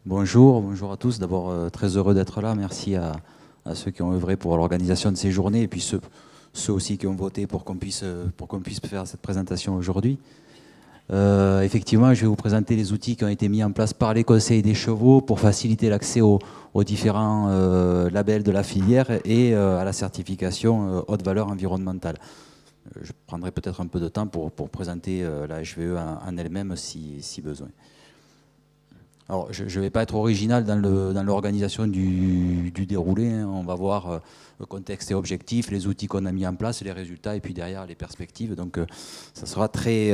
Bonjour à tous. D'abord, très heureux d'être là. Merci à ceux qui ont œuvré pour l'organisation de ces journées et puis ceux aussi qui ont voté pour qu'on puisse faire cette présentation aujourd'hui. Effectivement, je vais vous présenter les outils qui ont été mis en place par les conseils des chevaux pour faciliter l'accès aux différents labels de la filière et à la certification haute valeur environnementale. Je prendrai peut-être un peu de temps pour présenter la HVE en elle-même si besoin. Alors, je ne vais pas être original dans l'organisation du déroulé, hein. On va voir le contexte et objectif, les outils qu'on a mis en place, les résultats, et puis derrière les perspectives. Donc, ça sera très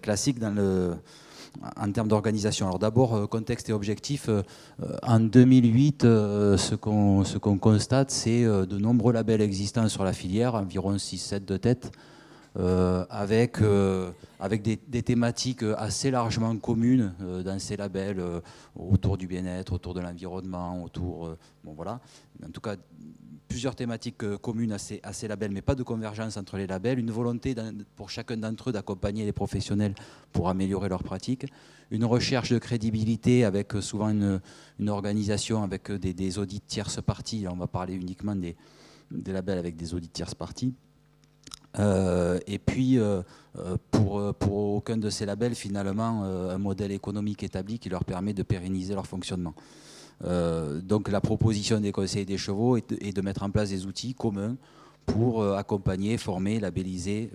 classique en termes d'organisation. Alors d'abord, contexte et objectif. En 2008, ce qu'on constate, c'est de nombreux labels existants sur la filière, environ 6-7 de tête, avec des thématiques assez largement communes dans ces labels, autour du bien-être, autour de l'environnement, bon voilà, en tout cas plusieurs thématiques communes à ces labels, mais pas de convergence entre les labels, une volonté pour chacun d'entre eux d'accompagner les professionnels pour améliorer leurs pratiques, une recherche de crédibilité avec souvent une organisation avec des audits tierces parties. Là, on va parler uniquement des labels avec des audits tierces parties. Et puis, pour aucun de ces labels, finalement, un modèle économique établi qui leur permet de pérenniser leur fonctionnement. Donc la proposition des conseils des chevaux est de mettre en place des outils communs pour accompagner, former, labelliser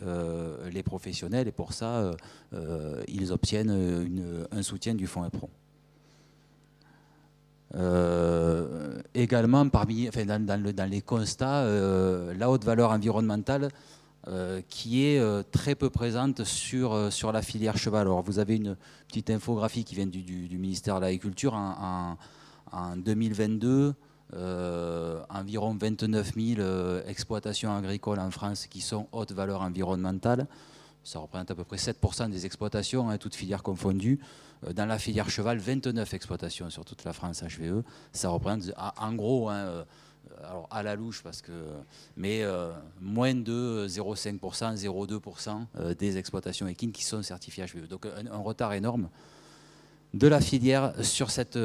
les professionnels. Et pour ça, ils obtiennent un soutien du fonds EPRON. Également, dans les constats, la haute valeur environnementale qui est très peu présente sur la filière cheval. Alors vous avez une petite infographie qui vient du ministère de l'Agriculture. En 2022, environ 29 000 exploitations agricoles en France qui sont haute valeur environnementale. Ça représente à peu près 7% des exploitations, hein, toutes filières confondues. Dans la filière cheval, 29 exploitations sur toute la France HVE. Ça représente en gros, hein, alors à la louche, mais moins de 0,5%, 0,2% des exploitations équines qui sont certifiées HVE. Donc un retard énorme de la filière sur cette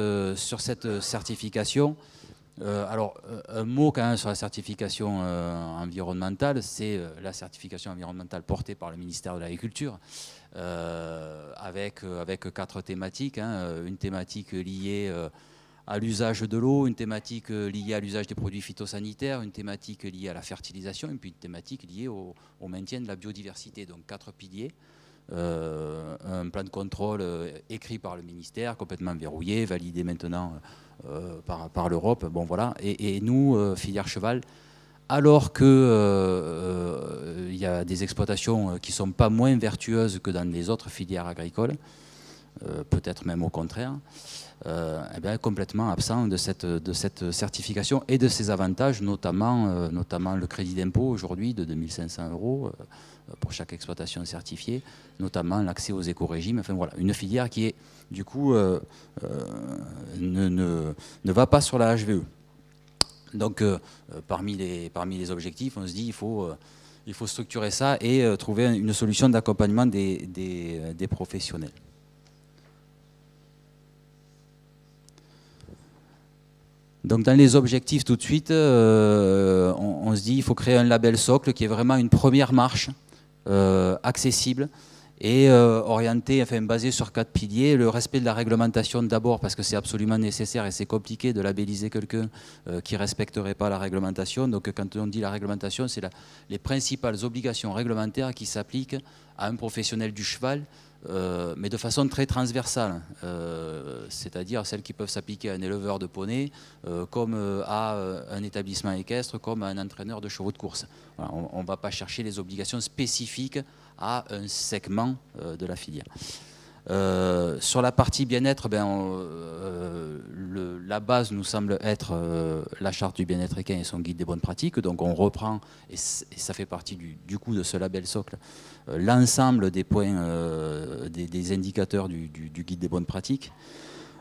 certification. Alors un mot quand même sur la certification environnementale, c'est la certification environnementale portée par le ministère de l'Agriculture, avec 4 thématiques, hein, une thématique liée à l'usage de l'eau, une thématique liée à l'usage des produits phytosanitaires, une thématique liée à la fertilisation, et puis une thématique liée au maintien de la biodiversité. Donc 4 piliers, un plan de contrôle écrit par le ministère, complètement verrouillé, validé maintenant par l'Europe. Bon voilà. Et nous, filière cheval, alors qu'il y a des exploitations qui ne sont pas moins vertueuses que dans les autres filières agricoles, peut-être même au contraire, eh bien, complètement absent de cette certification et de ses avantages, notamment le crédit d'impôt aujourd'hui de 2 500 € pour chaque exploitation certifiée, notamment l'accès aux éco-régimes. Enfin voilà, une filière qui est du coup ne va pas sur la HVE. Donc parmi les objectifs, on se dit il faut structurer ça et trouver une solution d'accompagnement des professionnels. Donc dans les objectifs tout de suite, on se dit il faut créer un label socle qui est vraiment une première marche accessible et orienté, enfin basé sur 4 piliers. Le respect de la réglementation d'abord, parce que c'est absolument nécessaire et c'est compliqué de labelliser quelqu'un qui ne respecterait pas la réglementation. Donc quand on dit la réglementation, c'est les principales obligations réglementaires qui s'appliquent à un professionnel du cheval, mais de façon très transversale, c'est-à-dire celles qui peuvent s'appliquer à un éleveur de poney, comme à un établissement équestre, comme à un entraîneur de chevaux de course. Voilà, on ne va pas chercher les obligations spécifiques à un segment de la filière. Sur la partie bien-être, la base nous semble être la charte du bien-être équin et son guide des bonnes pratiques. Donc on reprend, et ça fait partie du coup de ce label socle, l'ensemble des points, des indicateurs du guide des bonnes pratiques.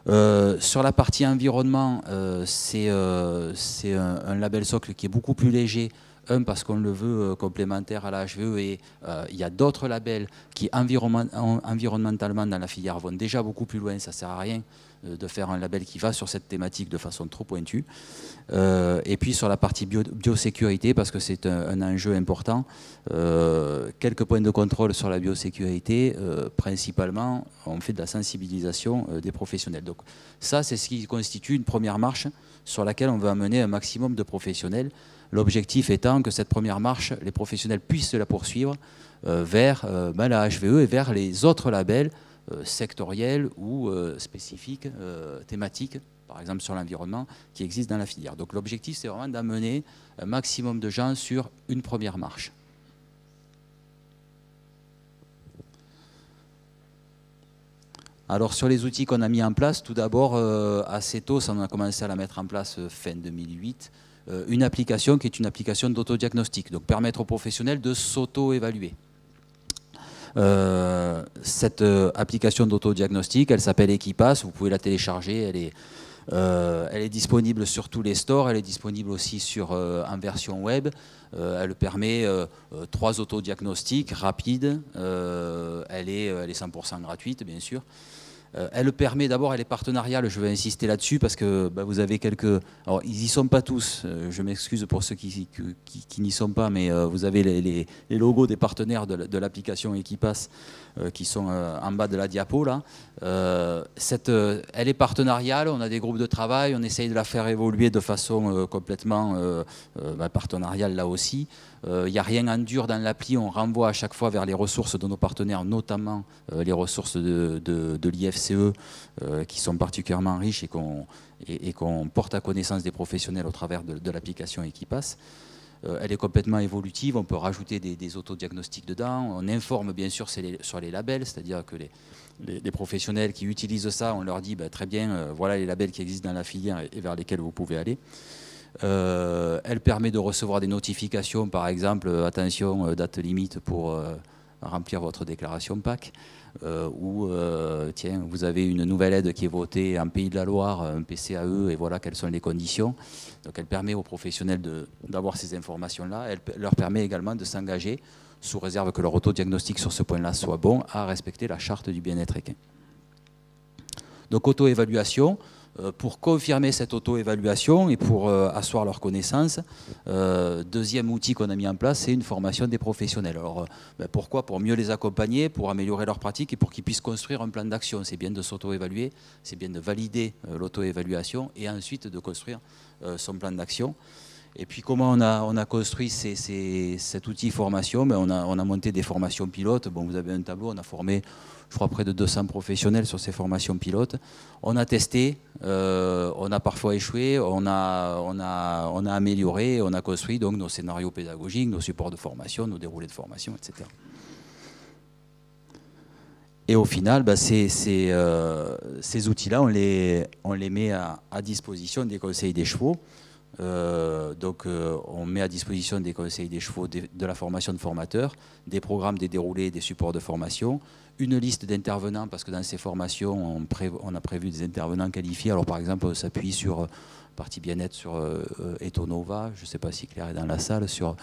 Sur la partie environnement, c'est un label socle qui est beaucoup plus léger Un, parce qu'on le veut complémentaire à la HVE, et il y a d'autres labels qui environnementalement dans la filière vont déjà beaucoup plus loin. Ça ne sert à rien de faire un label qui va sur cette thématique de façon trop pointue. Et puis sur la partie biosécurité, parce que c'est un enjeu important, quelques points de contrôle sur la biosécurité. Principalement, on fait de la sensibilisation des professionnels. Donc ça, c'est ce qui constitue une première marche sur laquelle on veut amener un maximum de professionnels. L'objectif étant que cette première marche, les professionnels puissent la poursuivre vers la HVE et vers les autres labels sectoriels ou spécifiques, thématiques, par exemple sur l'environnement, qui existent dans la filière. Donc l'objectif, c'est vraiment d'amener un maximum de gens sur une première marche. Alors sur les outils qu'on a mis en place, tout d'abord, assez tôt, on a commencé à la mettre en place fin 2008, une application qui est une application d'autodiagnostic, donc permettre aux professionnels de s'auto-évaluer. Cette application d'autodiagnostic, elle s'appelle Equipass, vous pouvez la télécharger, elle est disponible sur tous les stores, elle est disponible aussi en version web. Elle permet 3 autodiagnostics rapides, elle est 100% gratuite bien sûr. Elle permet d'abord, elle est partenariale, je vais insister là-dessus parce que vous avez quelques... Alors ils n'y sont pas tous, je m'excuse pour ceux qui n'y sont pas, mais vous avez les logos des partenaires de l'application Equipass qui sont en bas de la diapo là. Elle est partenariale, on a des groupes de travail, on essaye de la faire évoluer de façon complètement partenariale là aussi. Il n'y a rien en dur dans l'appli, on renvoie à chaque fois vers les ressources de nos partenaires, notamment les ressources de l'IFCE qui sont particulièrement riches et qu'on porte à connaissance des professionnels au travers de l'application Equipass. Elle est complètement évolutive, on peut rajouter des autodiagnostics dedans, on informe bien sûr sur les labels, c'est-à-dire que les professionnels qui utilisent ça, on leur dit très bien, voilà les labels qui existent dans la filière et vers lesquels vous pouvez aller. Elle permet de recevoir des notifications, par exemple, attention, date limite pour remplir votre déclaration PAC, ou tiens, vous avez une nouvelle aide qui est votée en Pays de la Loire, un PCAE, et voilà quelles sont les conditions. Donc elle permet aux professionnels d'avoir ces informations-là. Elle leur permet également de s'engager, sous réserve que leur autodiagnostic sur ce point-là soit bon, à respecter la charte du bien-être équin. Donc auto-évaluation. Pour confirmer cette auto-évaluation et pour asseoir leur connaissance, deuxième outil qu'on a mis en place, c'est une formation des professionnels. Alors, pourquoi? Pour mieux les accompagner, pour améliorer leur pratique et pour qu'ils puissent construire un plan d'action. C'est bien de s'auto-évaluer, c'est bien de valider l'auto-évaluation et ensuite de construire son plan d'action. Et puis comment on a construit cet outil formation? On a monté des formations pilotes. Bon, vous avez un tableau, on a formé, je crois, près de 200 professionnels sur ces formations pilotes. On a testé, on a parfois échoué, on a amélioré, on a construit donc nos scénarios pédagogiques, nos supports de formation, nos déroulés de formation, etc. Et au final, ces outils-là, on les met à disposition des conseils des chevaux. On met à disposition des conseils des chevaux de la formation de formateurs, des programmes, des déroulés, des supports de formation, une liste d'intervenants, parce que dans ces formations, on a prévu des intervenants qualifiés. Alors par exemple, on s'appuie sur partie bien-être, sur Etonova, je ne sais pas si Claire est dans la salle, sur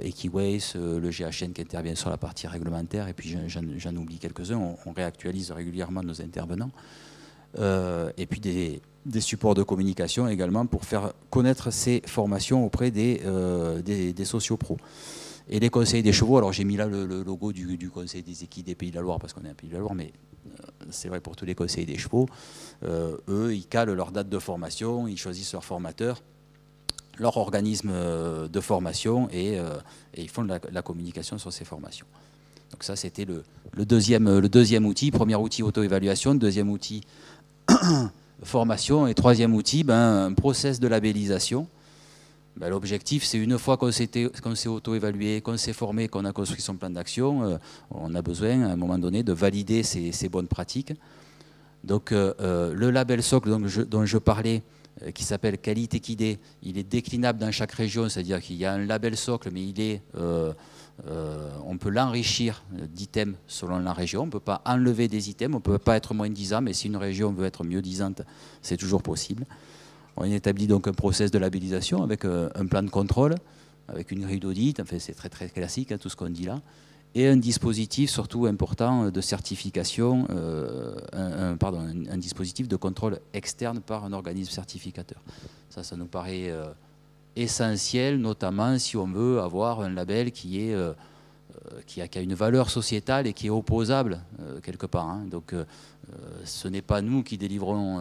Equiways, le GHN qui intervient sur la partie réglementaire, et puis j'en oublie quelques-uns, on réactualise régulièrement nos intervenants. Et puis des supports de communication également pour faire connaître ces formations auprès des sociopros. Et les conseils des chevaux, alors j'ai mis là le logo du conseil des équidés Pays de la Loire parce qu'on est un Pays de la Loire, mais c'est vrai pour tous les conseils des chevaux. Eux, ils calent leur date de formation, ils choisissent leur formateur, leur organisme de formation et ils font de la communication sur ces formations. Donc ça, c'était le deuxième outil. Premier outil, auto-évaluation. Deuxième outil, formation. Et troisième outil, un process de labellisation. L'objectif, c'est une fois qu'on s'est auto-évalué, qu'on s'est formé, qu'on a construit son plan d'action, on a besoin, à un moment donné, de valider ces bonnes pratiques. Donc, le label socle dont je parlais, qui s'appelle Qualité Équidée, il est déclinable dans chaque région, c'est-à-dire qu'il y a un label socle, mais on peut l'enrichir d'items selon la région. On ne peut pas enlever des items, on ne peut pas être moins disant, mais si une région veut être mieux disante, c'est toujours possible. On établit donc un process de labellisation avec un plan de contrôle, avec une grille d'audit, enfin, c'est très très classique, hein, tout ce qu'on dit là, et un dispositif surtout important de certification, un dispositif de contrôle externe par un organisme certificateur. Ça nous paraît essentiel, notamment si on veut avoir un label qui a une valeur sociétale et qui est opposable quelque part. Hein. Donc ce n'est pas nous qui délivrons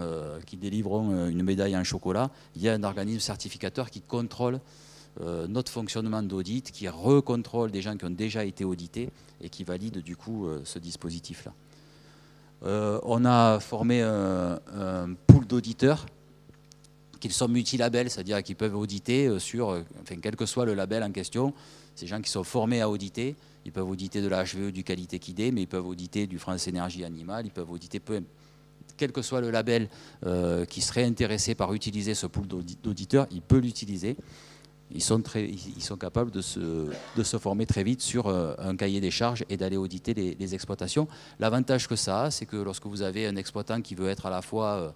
une médaille en chocolat, il y a un organisme certificateur qui contrôle notre fonctionnement d'audit, qui recontrôle des gens qui ont déjà été audités et qui valide du coup ce dispositif-là. On a formé un pool d'auditeurs qui sont multilabels, c'est-à-dire qu'ils peuvent auditer quel que soit le label en question. Ces gens qui sont formés à auditer, ils peuvent auditer de la HVE, du Qualité Quidé, mais ils peuvent auditer du France Énergie Animale, ils peuvent auditer quel que soit le label qui serait intéressé par utiliser ce pool d'auditeurs, il peut l'utiliser. Ils sont capables de se former très vite sur un cahier des charges et d'aller auditer les exploitations. L'avantage que ça a, c'est que lorsque vous avez un exploitant qui veut être à la fois,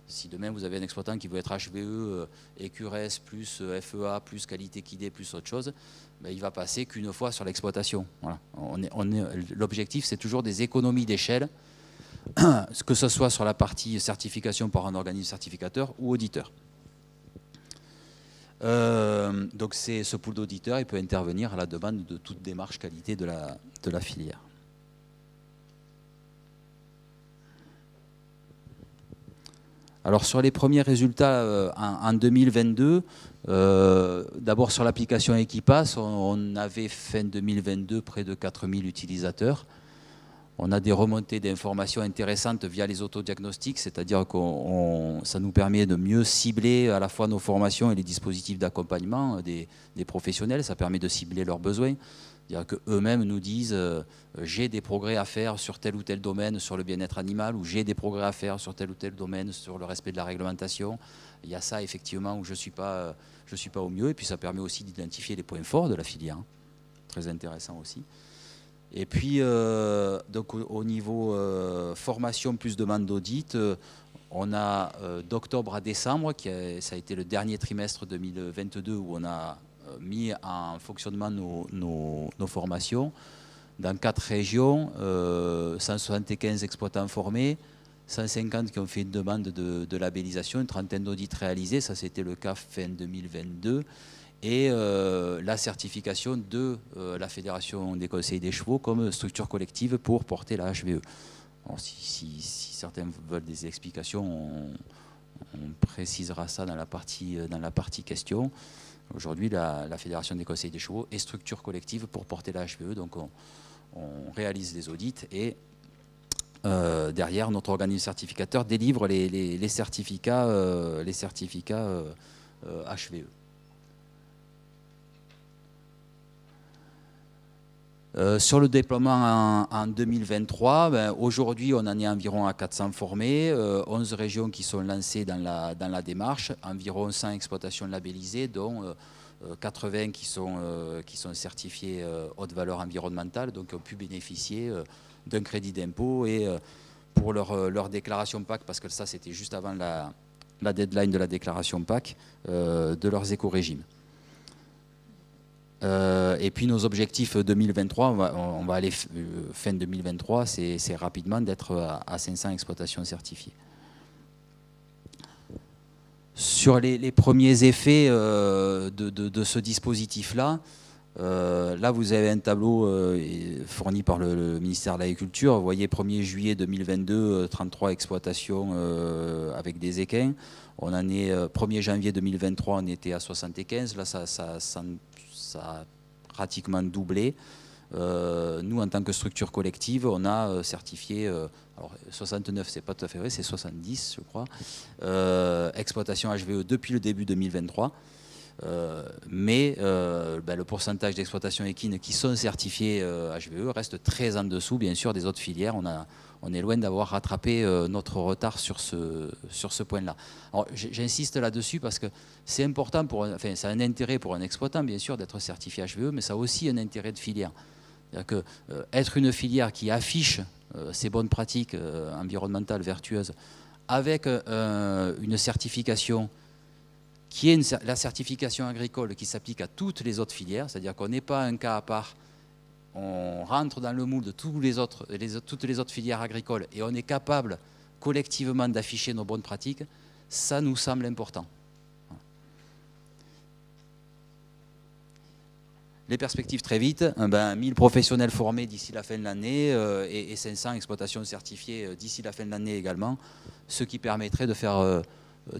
si demain vous avez un exploitant qui veut être HVE, EQRS, plus FEA, plus Qualité Quidé, plus autre chose, ben, il va passer qu'une fois sur l'exploitation. Voilà. L'objectif, c'est toujours des économies d'échelle, que ce soit sur la partie certification par un organisme certificateur ou auditeur. Donc ce pool d'auditeurs, il peut intervenir à la demande de toute démarche qualité de la filière. Alors sur les premiers résultats en 2022, d'abord sur l'application Equipass, on avait fin 2022 près de 4000 utilisateurs. On a des remontées d'informations intéressantes via les autodiagnostics, c'est-à-dire que ça nous permet de mieux cibler à la fois nos formations et les dispositifs d'accompagnement des professionnels. Ça permet de cibler leurs besoins. C'est-à-dire qu'eux-mêmes nous disent j'ai des progrès à faire sur tel ou tel domaine sur le bien-être animal, ou j'ai des progrès à faire sur tel ou tel domaine sur le respect de la réglementation. Il y a ça effectivement où je ne suis pas au mieux. Et puis ça permet aussi d'identifier les points forts de la filière. Hein. Très intéressant aussi. Et puis, donc, au niveau formation plus demande d'audit, on a d'octobre à décembre, ça a été le dernier trimestre 2022 où on a mis en fonctionnement nos formations. Dans 4 régions, 175 exploitants formés, 150 qui ont fait une demande de labellisation, une trentaine d'audits réalisés, ça c'était le cas fin 2022. Et la certification de la Fédération des conseils des chevaux comme structure collective pour porter la HVE. Alors, si certains veulent des explications, on précisera ça dans la partie question. Aujourd'hui, la Fédération des conseils des chevaux est structure collective pour porter la HVE, donc on réalise les audits et derrière, notre organisme certificateur délivre les certificats HVE. Sur le déploiement en 2023, ben, aujourd'hui on en est environ à 400 formés, 11 régions qui sont lancées dans la démarche, environ 100 exploitations labellisées, dont 80 qui sont certifiées haute valeur environnementale, donc qui ont pu bénéficier d'un crédit d'impôt et pour leur déclaration PAC, parce que ça c'était juste avant la deadline de la déclaration PAC, de leurs éco-régimes. Et puis nos objectifs 2023, on va aller fin 2023, c'est rapidement d'être à 500 exploitations certifiées. Sur les premiers effets de ce dispositif-là, là vous avez un tableau fourni par le ministère de l'Agriculture. Vous voyez 1er juillet 2022, 33 exploitations avec des équins. On en est 1er janvier 2023, on était à 75. Là, ça a pratiquement doublé. Nous, en tant que structure collective, on a certifié, alors 69, c'est pas tout à fait vrai, c'est 70, je crois, exploitation HVE depuis le début 2023. Mais le pourcentage d'exploitations équines qui sont certifiées HVE reste très en dessous, bien sûr, des autres filières. On est loin d'avoir rattrapé notre retard sur ce point-là. Alors, j'insiste là-dessus parce que c'est important, ça a un intérêt pour un exploitant, bien sûr, d'être certifié HVE, mais ça a aussi un intérêt de filière. C'est-à-dire que être une filière qui affiche ses bonnes pratiques environnementales vertueuses avec une certification qui est la certification agricole qui s'applique à toutes les autres filières, c'est-à-dire qu'on n'est pas un cas à part, on rentre dans le moule de toutes les autres filières agricoles et on est capable collectivement d'afficher nos bonnes pratiques, ça nous semble important. Les perspectives très vite, 1000 professionnels formés d'ici la fin de l'année et 500 exploitations certifiées d'ici la fin de l'année également, ce qui permettrait de faire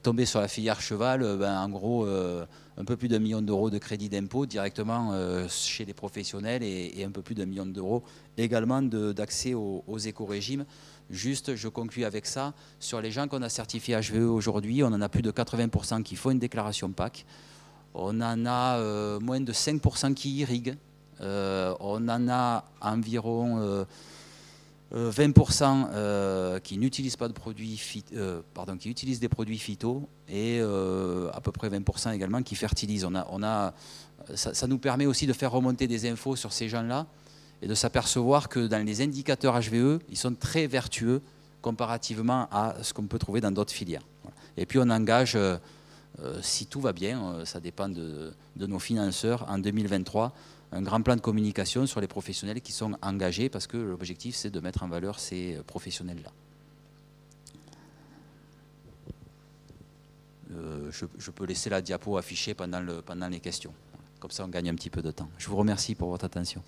tomber sur la filière cheval, en gros, un peu plus d'1 million d'euros de crédit d'impôt directement chez les professionnels et un peu plus d'1 million d'euros également d'accès aux éco-régimes. Juste, je conclus avec ça, sur les gens qu'on a certifiés HVE aujourd'hui, on en a plus de 80% qui font une déclaration PAC. On en a moins de 5% qui irriguent. On en a environ 20% qui n'utilisent pas de produits qui utilisent des produits phyto et à peu près 20% également qui fertilisent. Ça nous permet aussi de faire remonter des infos sur ces gens-là et de s'apercevoir que dans les indicateurs HVE, ils sont très vertueux comparativement à ce qu'on peut trouver dans d'autres filières. Et puis on engage, si tout va bien, ça dépend de nos financeurs, en 2023, un grand plan de communication sur les professionnels qui sont engagés parce que l'objectif c'est de mettre en valeur ces professionnels-là. Je peux laisser la diapo affichée pendant les questions. Comme ça on gagne un petit peu de temps. Je vous remercie pour votre attention.